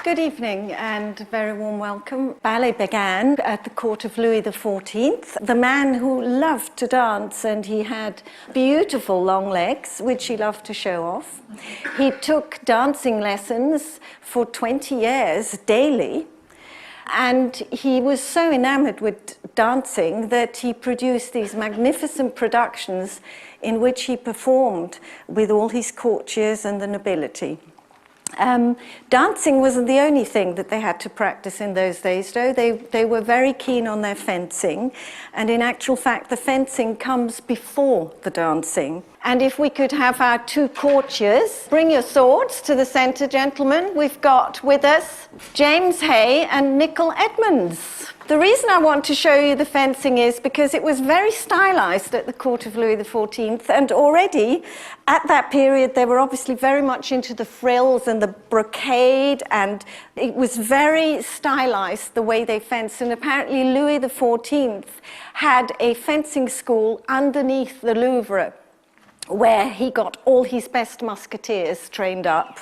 Good evening and a very warm welcome. Ballet began at the court of Louis XIV, the man who loved to dance, and he had beautiful long legs, which he loved to show off. He took dancing lessons for 20 years daily, and he was so enamored with dancing that he produced these magnificent productions in which he performed with all his courtiers and the nobility. Dancing wasn't the only thing that they had to practice in those days, though. They were very keen on their fencing, and in actual fact the fencing comes before the dancing. And if we could have our two courtiers, bring your swords to the centre, gentlemen. We've got with us James Hay and Nicol Edmonds. The reason I want to show you the fencing is because it was very stylised at the court of Louis XIV, and already at that period they were obviously very much into the frills and the brocade, and it was very stylised the way they fenced. And apparently Louis XIV had a fencing school underneath the Louvre where he got all his best musketeers trained up.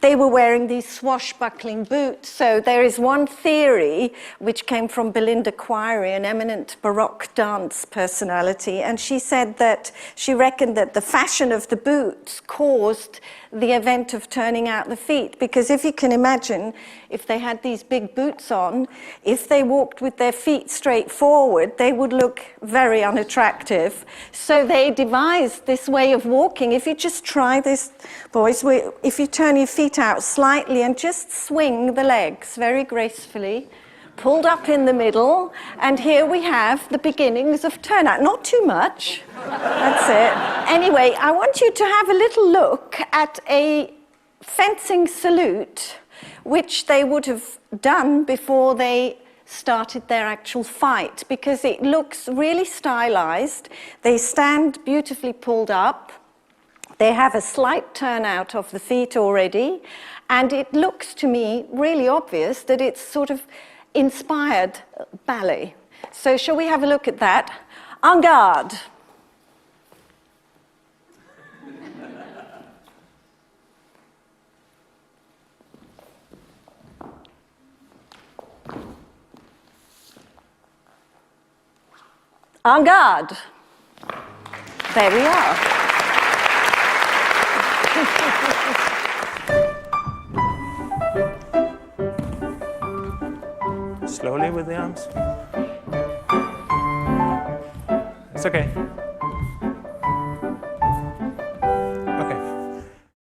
They were wearing these swashbuckling boots. So there is one theory which came from Belinda Quirey, an eminent Baroque dance personality, and she said that she reckoned that the fashion of the boots caused the event of turning out the feet, because if you can imagine, if they had these big boots on, if they walked with their feet straight forward, they would look very unattractive. So they devised this way of walking. If you just try this, boys, if you turn your feet out slightly and just swing the legs very gracefully, pulled up in the middle, and here we have the beginnings of turnout. Not too much, that's it. Anyway, I want you to have a little look at a fencing salute, which they would have done before they started their actual fight, because it looks really stylized. They stand beautifully pulled up. They have a slight turnout of the feet already, and it looks to me really obvious that it's sort of inspired ballet. So shall we have a look at that? En garde. En garde. There we are. Slowly with the arms. It's okay.